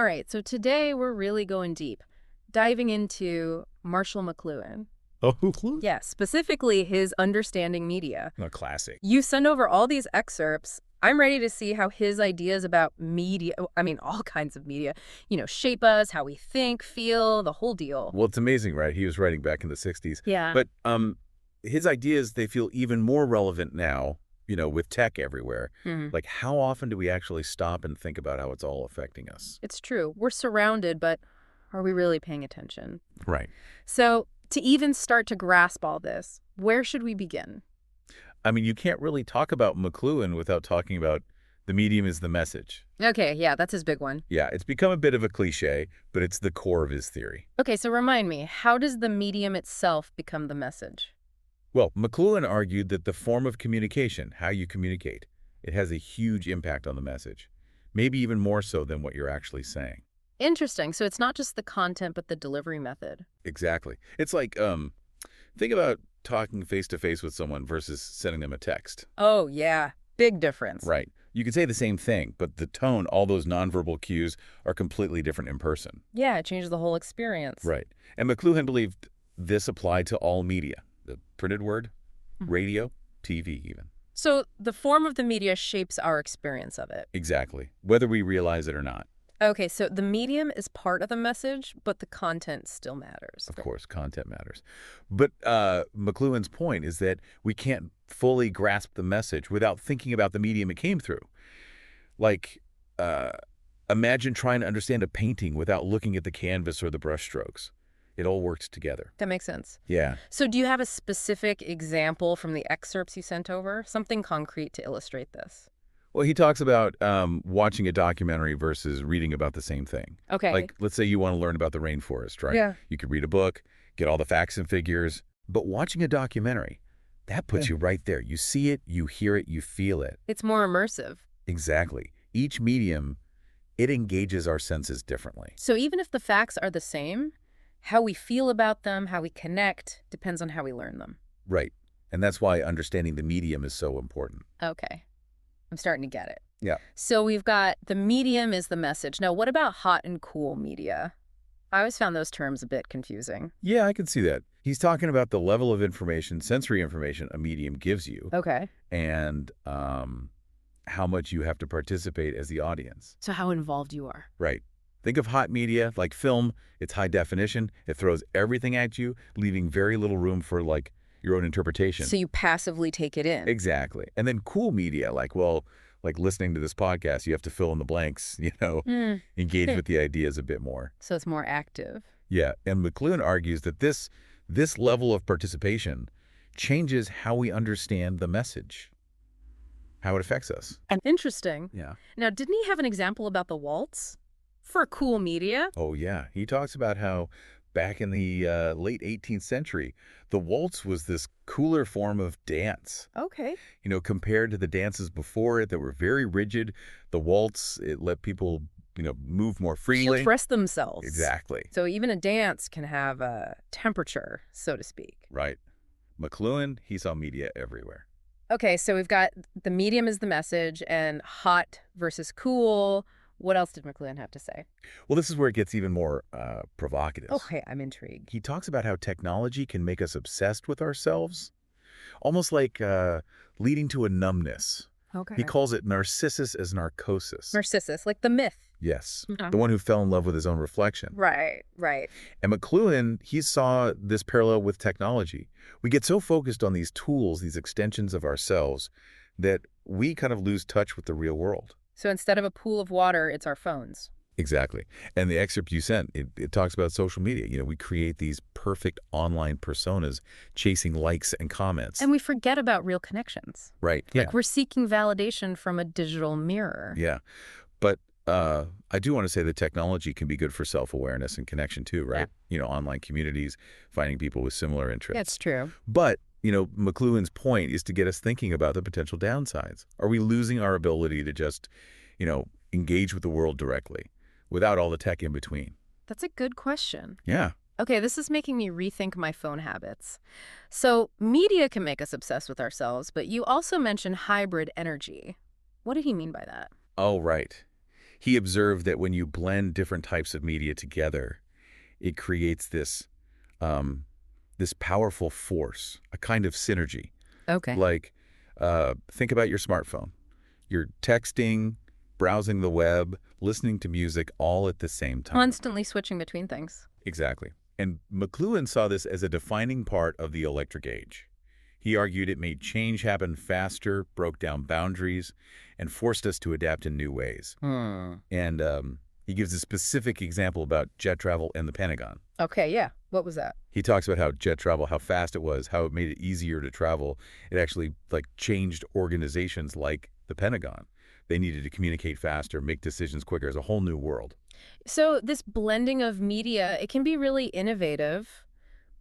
All right, so today we're really going deep, diving into Marshall McLuhan. Oh, Yeah, specifically his Understanding Media. a classic. You send over all these excerpts. I'm ready to see how his ideas about media, all kinds of media, shape us, how we think, feel, the whole deal. Well, it's amazing, right? He was writing back in the 60s. Yeah. But his ideas, they feel even more relevant now, with tech everywhere. Mhm. Like, how often do we actually stop and think about how it's all affecting us? It's true. We're surrounded, but are we really paying attention? Right. So, to even start to grasp all this, where should we begin? I mean, you can't really talk about McLuhan without talking about the medium is the message. Okay, yeah, that's his big one. Yeah, it's become a bit of a cliche, but it's the core of his theory. Okay, so remind me, how does the medium itself become the message? Well, McLuhan argued that the form of communication, how you communicate, it has a huge impact on the message, maybe even more so than what you're actually saying. Interesting. So it's not just the content, but the delivery method. Exactly. It's like, think about talking face-to-face with someone versus sending them a text. Oh, yeah. Big difference. Right. You can say the same thing, but the tone, all those nonverbal cues are completely different in person. Yeah, it changes the whole experience. Right. And McLuhan believed this applied to all media, the printed word, radio, TV even. So the form of the media shapes our experience of it. Exactly. Whether we realize it or not. Okay, so the medium is part of the message, but the content still matters. Of course, content matters. But McLuhan's point is that we can't fully grasp the message without thinking about the medium it came through. Like, imagine trying to understand a painting without looking at the canvas or the brushstrokes. It all works together. That makes sense. Yeah. So do you have a specific example from the excerpts you sent over? Something concrete to illustrate this? Well, he talks about watching a documentary versus reading about the same thing. Okay. Like, let's say you want to learn about the rainforest, right? Yeah. You could read a book, get all the facts and figures, but watching a documentary, that puts you right there. You see it, you hear it, you feel it. It's more immersive. Exactly. Each medium, it engages our senses differently. So even if the facts are the same, how we feel about them, how we connect, depends on how we learn them. Right. And that's why understanding the medium is so important. Okay. I'm starting to get it. Yeah. So we've got the medium is the message. Now, what about hot and cool media? I always found those terms a bit confusing. Yeah, I can see that. He's talking about the level of information, sensory information a medium gives you, Okay. and how much you have to participate as the audience. So how involved you are. Right. Think of hot media like film. It's high definition. It throws everything at you, leaving very little room for, like, your own interpretation. So you passively take it in. Exactly. And then cool media, like listening to this podcast, you have to fill in the blanks, engage with the ideas a bit more. So it's more active. Yeah. And McLuhan argues that this level of participation changes how we understand the message, how it affects us. Interesting. Yeah. Now, didn't he have an example about the waltz for cool media? Oh, yeah. He talks about how back in the late 18th century, the waltz was this cooler form of dance. Okay. Compared to the dances before it that were very rigid, the waltz, it let people, move more freely. Express themselves. Exactly. So even a dance can have a temperature, so to speak. Right. McLuhan, he saw media everywhere. Okay, so we've got the medium is the message and hot versus cool. What else did McLuhan have to say? Well, this is where it gets even more provocative. Okay, I'm intrigued. He talks about how technology can make us obsessed with ourselves, almost like leading to a numbness. Okay. He calls it narcissus as narcosis. Narcissus, like the myth. Yes, Okay. the one who fell in love with his own reflection. Right, right. And McLuhan, he saw this parallel with technology. We get so focused on these tools, these extensions of ourselves, that we kind of lose touch with the real world. So instead of a pool of water, it's our phones. Exactly. And the excerpt you sent, it talks about social media. We create these perfect online personas chasing likes and comments. And we forget about real connections. Right. Like we're seeking validation from a digital mirror. Yeah. But I do want to say that technology can be good for self-awareness and connection too, right? Online communities, finding people with similar interests. That's true. But McLuhan's point is to get us thinking about the potential downsides. Are we losing our ability to just, engage with the world directly without all the tech in between? That's a good question. Yeah. Okay, this is making me rethink my phone habits. So media can make us obsessed with ourselves, but you also mentioned hybrid energy. What did he mean by that? Oh, right. He observed that when you blend different types of media together, it creates um, this powerful force, a kind of synergy. Okay. Like, think about your smartphone. You're texting, browsing the web, listening to music all at the same time. Constantly switching between things. Exactly. And McLuhan saw this as a defining part of the electric age. He argued it made change happen faster, broke down boundaries, and forced us to adapt in new ways. Hmm. And he gives a specific example about jet travel and the Pentagon. Okay, yeah. What was that? He talks about how jet travel, how fast it was, how it made it easier to travel. It actually changed organizations like the Pentagon. They needed to communicate faster, make decisions quicker. It's a whole new world. So this blending of media, it can be really innovative,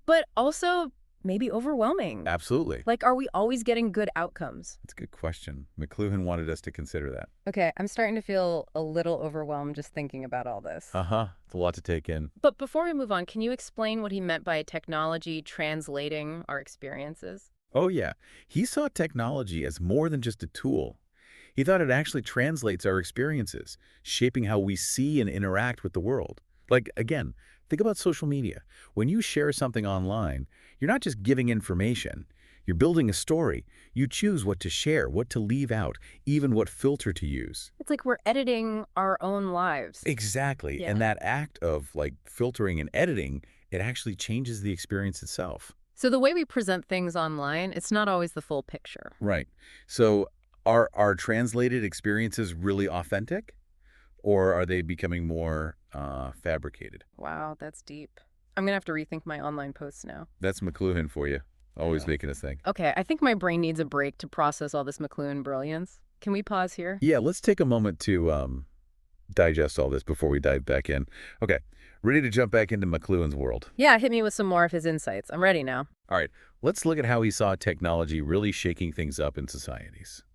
but also maybe overwhelming. Absolutely. Like, are we always getting good outcomes? That's a good question. McLuhan wanted us to consider that. Okay, I'm starting to feel a little overwhelmed just thinking about all this. Uh-huh. It's a lot to take in. But before we move on, can you explain what he meant by technology translating our experiences? Oh, yeah. He saw technology as more than just a tool. He thought it actually translates our experiences, shaping how we see and interact with the world. Like, again, think about social media. When you share something online, you're not just giving information. You're building a story. You choose what to share, what to leave out, even what filter to use. It's like we're editing our own lives. Exactly. Yeah. And that act of filtering and editing, it actually changes the experience itself. So the way we present things online, it's not always the full picture. Right. So are translated experiences really authentic, or are they becoming more fabricated? Wow, that's deep. I'm going to have to rethink my online posts now. That's McLuhan for you. Always Yeah. making us think. Okay, I think my brain needs a break to process all this McLuhan brilliance. Can we pause here? Yeah, let's take a moment to digest all this before we dive back in. Okay, ready to jump back into McLuhan's world. Yeah, hit me with some more of his insights. I'm ready now. All right, let's look at how he saw technology really shaking things up in societies.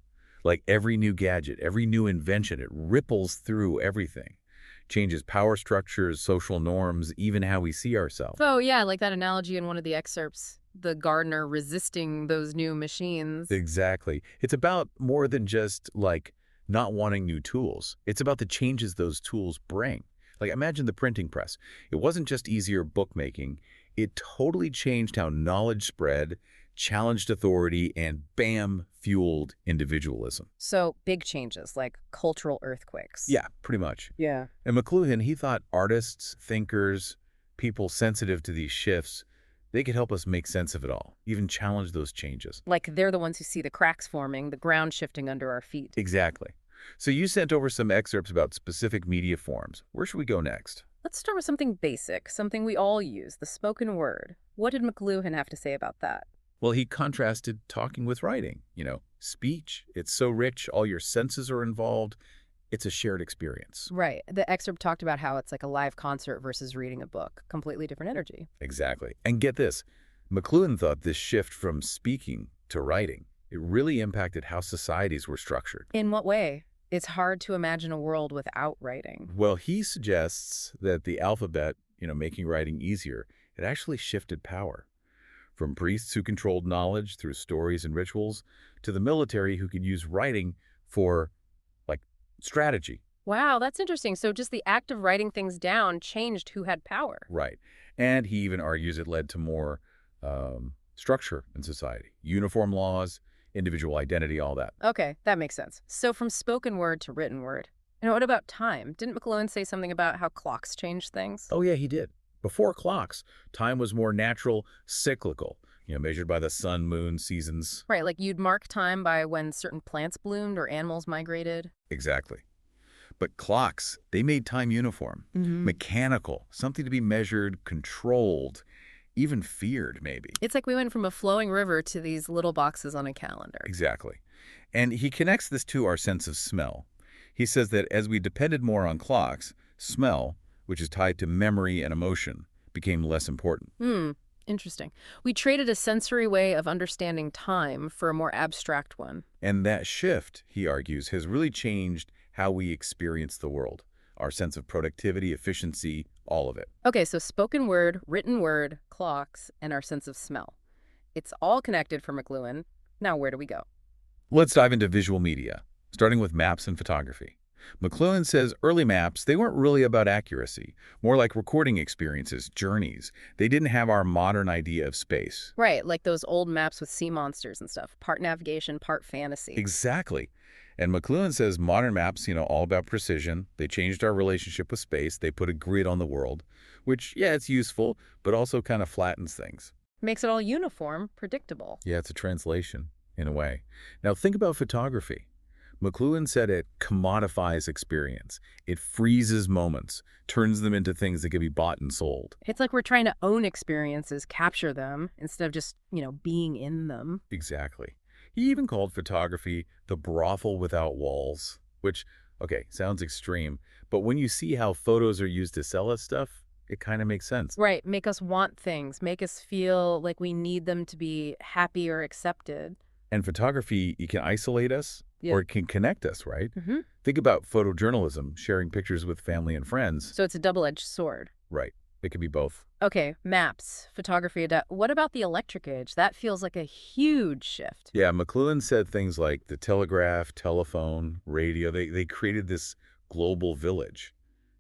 Like every new gadget, every new invention, it ripples through everything. Changes power structures, social norms, even how we see ourselves. Oh, yeah, like that analogy in one of the excerpts, the gardener resisting those new machines. Exactly. It's about more than just not wanting new tools. It's about the changes those tools bring. Like imagine the printing press. It wasn't just easier bookmaking. It totally changed how knowledge spread, challenged authority, and bam, fueled individualism. So big changes, like cultural earthquakes. Yeah, pretty much. Yeah. And McLuhan, he thought artists, thinkers, people sensitive to these shifts, they could help us make sense of it all, even challenge those changes. Like they're the ones who see the cracks forming, the ground shifting under our feet. Exactly. So you sent over some excerpts about specific media forms. Where should we go next? Let's start with something basic, something we all use, the spoken word. What did McLuhan have to say about that? Well, he contrasted talking with writing. Speech, it's so rich, all your senses are involved. It's a shared experience. Right. The excerpt talked about how it's like a live concert versus reading a book. Completely different energy. Exactly. And get this, McLuhan thought this shift from speaking to writing, it really impacted how societies were structured. In what way? It's hard to imagine a world without writing. Well, he suggests that the alphabet, making writing easier, it actually shifted power. From priests who controlled knowledge through stories and rituals, to the military who could use writing for, strategy. Wow, that's interesting. So just the act of writing things down changed who had power. Right. And he even argues it led to more structure in society. Uniform laws, individual identity, all that. Okay, that makes sense. So from spoken word to written word. And what about time? Didn't McLuhan say something about how clocks change things? Oh, yeah, he did. Before clocks, time was more natural, cyclical, measured by the sun, moon, seasons. Right, like you'd mark time by when certain plants bloomed or animals migrated. Exactly. But clocks, they made time uniform, mechanical, something to be measured, controlled, even feared, maybe. It's like we went from a flowing river to these little boxes on a calendar. Exactly. And he connects this to our sense of smell. He says that as we depended more on clocks, smell, which is tied to memory and emotion, became less important. Interesting. We traded a sensory way of understanding time for a more abstract one. And that shift, he argues, has really changed how we experience the world. Our sense of productivity, efficiency, all of it. Okay, so spoken word, written word, clocks, and our sense of smell. It's all connected for McLuhan. Now, where do we go? Let's dive into visual media, starting with maps and photography. McLuhan says early maps, they weren't really about accuracy, more like recording experiences, journeys. They didn't have our modern idea of space. Right, like those old maps with sea monsters and stuff. Part navigation, part fantasy. Exactly. And McLuhan says modern maps, all about precision. They changed our relationship with space. They put a grid on the world, which, yeah, it's useful, but also kind of flattens things. Makes it all uniform, predictable. Yeah, it's a translation, in a way. Now, think about photography. McLuhan said it commodifies experience. It freezes moments, turns them into things that can be bought and sold. It's like we're trying to own experiences, capture them, instead of just, being in them. Exactly. He even called photography the brothel without walls, which, okay, sounds extreme, but when you see how photos are used to sell us stuff, it kind of makes sense. Right, make us want things, make us feel like we need them to be happy or accepted. And photography, it can isolate us Yeah. or it can connect us, right? hmm Think about photojournalism, sharing pictures with family and friends. So it's a double-edged sword. Right. It could be both. Okay, maps, photography. What about the electric age? That feels like a huge shift. Yeah, McLuhan said things like the telegraph, telephone, radio, they created this global village.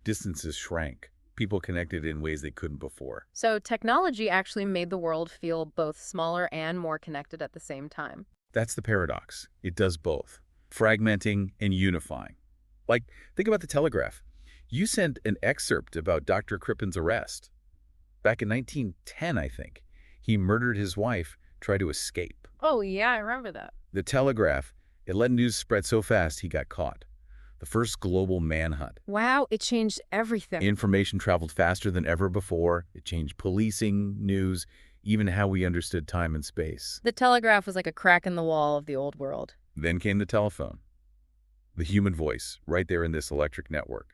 Distances shrank. People connected in ways they couldn't before. So technology actually made the world feel both smaller and more connected at the same time. That's the paradox. It does both, fragmenting and unifying. Like, think about the telegraph. You sent an excerpt about Dr. Crippen's arrest. Back in 1910, I think. He murdered his wife, tried to escape. Oh, yeah, I remember that. The telegraph, it let news spread so fast he got caught. The first global manhunt. Wow, it changed everything. Information traveled faster than ever before. It changed policing, news, even how we understood time and space. The telegraph was like a crack in the wall of the old world. Then came the telephone. The human voice, right there in this electric network,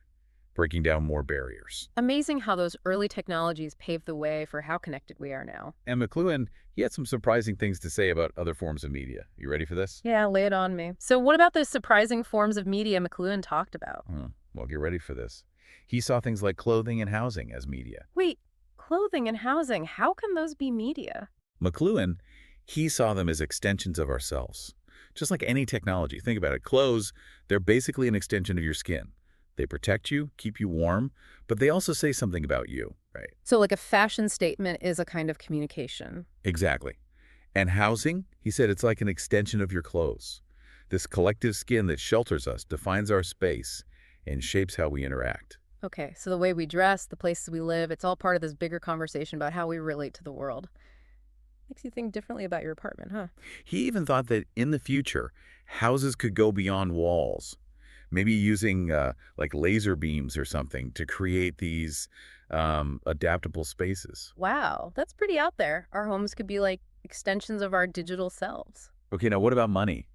breaking down more barriers. Amazing how those early technologies paved the way for how connected we are now. And McLuhan, he had some surprising things to say about other forms of media. You ready for this? Yeah, lay it on me. So what about the surprising forms of media McLuhan talked about? Well, get ready for this. He saw things like clothing and housing as media. Wait, clothing and housing, how can those be media? McLuhan, he saw them as extensions of ourselves. Just like any technology, think about it. Clothes, they're basically an extension of your skin. They protect you, keep you warm, but they also say something about you, right? So like a fashion statement is a kind of communication. Exactly. And housing, he said it's like an extension of your clothes. This collective skin that shelters us, defines our space, and shapes how we interact. Okay, so the way we dress, the places we live, it's all part of this bigger conversation about how we relate to the world. Makes you think differently about your apartment, huh? He even thought that in the future, houses could go beyond walls, maybe using like laser beams or something to create these adaptable spaces. Wow, that's pretty out there. Our homes could be like extensions of our digital selves. Okay, now what about money?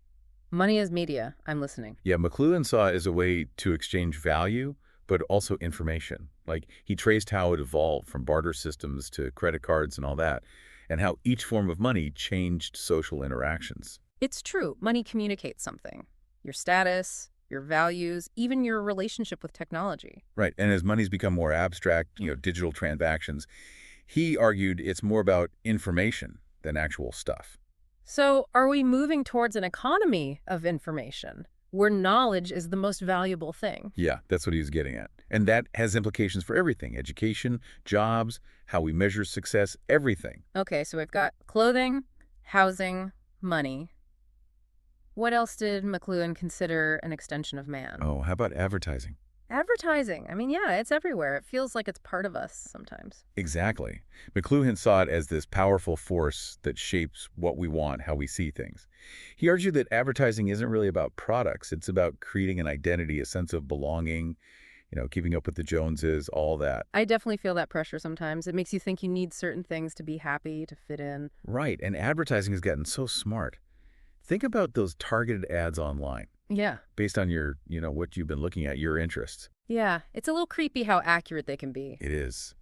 Money is media. I'm listening. Yeah, McLuhan saw it as a way to exchange value, but also information. Like, he traced how it evolved from barter systems to credit cards and all that, and how each form of money changed social interactions. It's true. Money communicates something. Your status, your values, even your relationship with technology. Right, and as money's become more abstract, digital transactions, he argued it's more about information than actual stuff. So are we moving towards an economy of information where knowledge is the most valuable thing? Yeah, that's what he was getting at. And that has implications for everything: education, jobs, how we measure success, everything. Okay, so we've got clothing, housing, money. What else did McLuhan consider an extension of man? Oh, how about advertising? Advertising. I mean, yeah, it's everywhere. It feels like it's part of us sometimes. Exactly. McLuhan saw it as this powerful force that shapes what we want, how we see things. He argued that advertising isn't really about products. It's about creating an identity, a sense of belonging, keeping up with the Joneses, all that. I definitely feel that pressure sometimes. It makes you think you need certain things to be happy, to fit in. Right, and advertising has gotten so smart. Think about those targeted ads online Yeah. based on your, what you've been looking at, your interests. Yeah, it's a little creepy how accurate they can be. It is.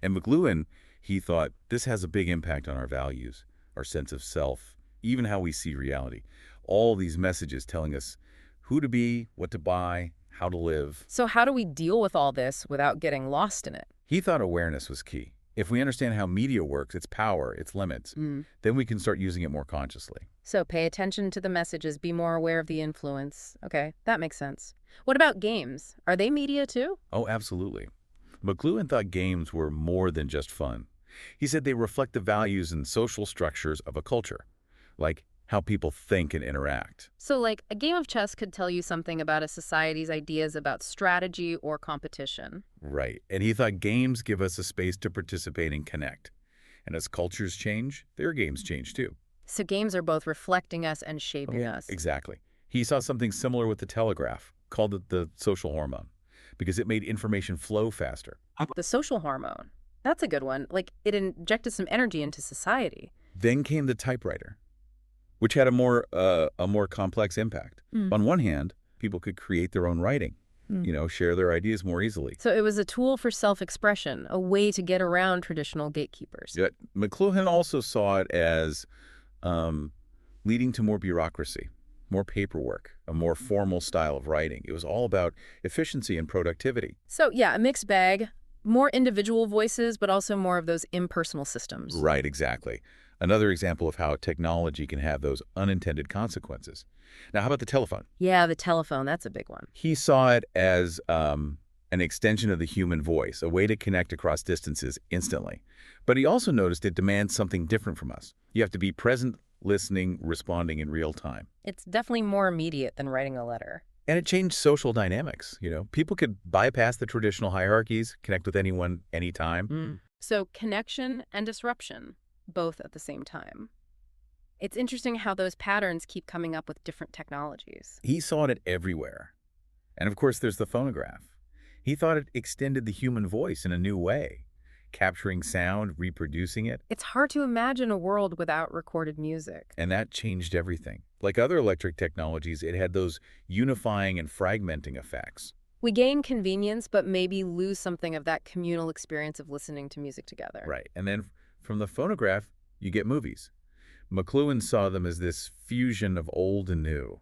And McLuhan, he thought this has a big impact on our values, our sense of self, even how we see reality. All these messages telling us who to be, what to buy, how to live. So how do we deal with all this without getting lost in it? He thought awareness was key. If we understand how media works, its power, its limits, Mm. then we can start using it more consciously. So pay attention to the messages, be more aware of the influence. Okay, that makes sense. What about games? Are they media too? Oh, absolutely. McLuhan thought games were more than just fun. He said they reflect the values and social structures of a culture, like how people think and interact. So, like, a game of chess could tell you something about a society's ideas about strategy or competition. Right. And he thought games give us a space to participate and connect. And as cultures change, their games change too. So games are both reflecting us and Oh, shaping yeah. us. Exactly. He saw something similar with the telegraph, called it the social hormone, because it made information flow faster. The social hormone. That's a good one. Like, it injected some energy into society. Then came the typewriter, which had a more complex impact. Mm. On one hand, people could create their own writing, Mm. share their ideas more easily. So it was a tool for self-expression, a way to get around traditional gatekeepers. Yet McLuhan also saw it as um, leading to more bureaucracy, more paperwork, a more formal style of writing. It was all about efficiency and productivity. So yeah, a mixed bag. More individual voices, but also more of those impersonal systems. Right, exactly. Another example of how technology can have those unintended consequences. Now, how about the telephone? Yeah, the telephone, that's a big one. He saw it as an extension of the human voice, a way to connect across distances instantly. But he also noticed it demands something different from us. You have to be present, listening, responding in real time. It's definitely more immediate than writing a letter. And it changed social dynamics. People could bypass the traditional hierarchies, connect with anyone, anytime. So connection and disruption, both at the same time. It's interesting how those patterns keep coming up with different technologies. He saw it everywhere. And of course, there's the phonograph. He thought it extended the human voice in a new way, capturing sound, reproducing it, It's hard to imagine a world without recorded music. and that changed everything. Like other electric technologies, it had those unifying and fragmenting effects. We gain convenience, but maybe lose something of that communal experience of listening to music together. Right. And then from the phonograph, you get movies. McLuhan saw them as this fusion of old and new.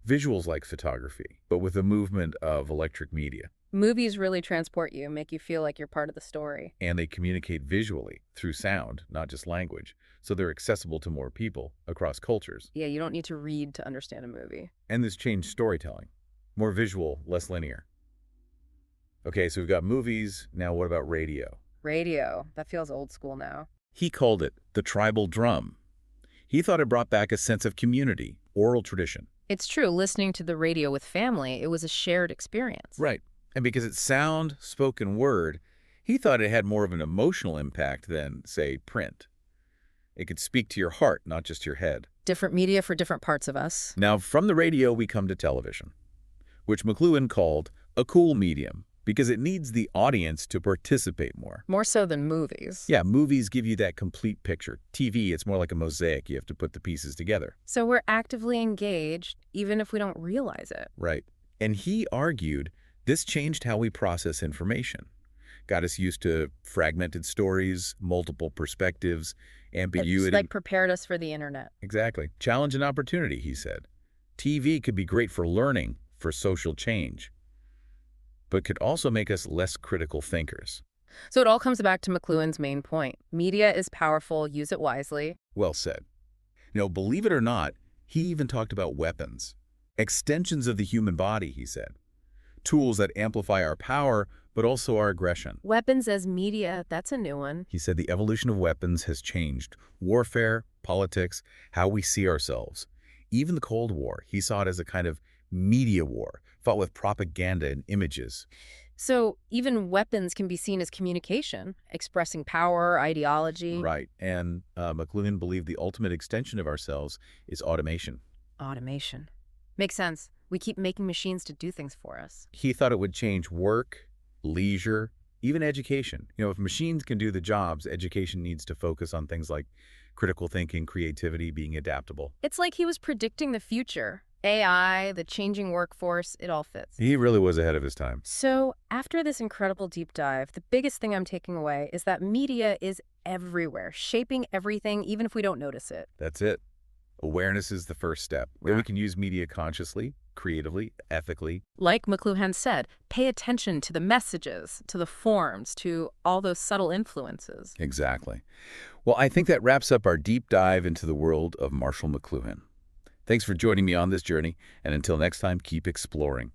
Visuals like photography, but with a movement of electric media. Movies really transport you, make you feel like you're part of the story. And they communicate visually through sound, not just language, so they're accessible to more people across cultures. Yeah, you don't need to read to understand a movie. And this changed storytelling. More visual, less linear. Okay, so we've got movies. Now what about radio? Radio, that feels old school now. He called it the tribal drum. He thought it brought back a sense of community, oral tradition. It's true, listening to the radio with family, it was a shared experience. Right. And because it's sound, spoken word, he thought it had more of an emotional impact than, say, print. It could speak to your heart, not just your head. Different media for different parts of us. Now, from the radio, we come to television, which McLuhan called a cool medium because it needs the audience to participate more. More so than movies. Yeah, movies give you that complete picture. TV, it's more like a mosaic. You have to put the pieces together. So we're actively engaged, even if we don't realize it. Right. And he argued this changed how we process information. Got us used to fragmented stories, multiple perspectives, ambiguity. It's like prepared us for the internet. Exactly. Challenge and opportunity, he said. TV could be great for learning, for social change, but could also make us less critical thinkers. So it all comes back to McLuhan's main point. Media is powerful, use it wisely. Well said. Believe it or not, he even talked about weapons. Extensions of the human body, he said. Tools that amplify our power, but also our aggression. Weapons as media, that's a new one. He said the evolution of weapons has changed warfare, politics, how we see ourselves. Even the Cold War, he saw it as a kind of media war, fought with propaganda and images. So even weapons can be seen as communication, expressing power, ideology. Right. And McLuhan believed the ultimate extension of ourselves is automation. Automation. Makes sense. We keep making machines to do things for us. He thought it would change work, leisure, even education. If machines can do the jobs, education needs to focus on things like critical thinking, creativity, being adaptable. It's like he was predicting the future. AI, the changing workforce, it all fits. He really was ahead of his time. So after this incredible deep dive, the biggest thing I'm taking away is that media is everywhere, shaping everything, even if we don't notice it. That's it. Awareness is the first step. Then we can use media consciously, creatively, ethically. Like McLuhan said, pay attention to the messages, to the forms, to all those subtle influences. Exactly. Well, I think that wraps up our deep dive into the world of Marshall McLuhan. Thanks for joining me on this journey, and until next time, keep exploring.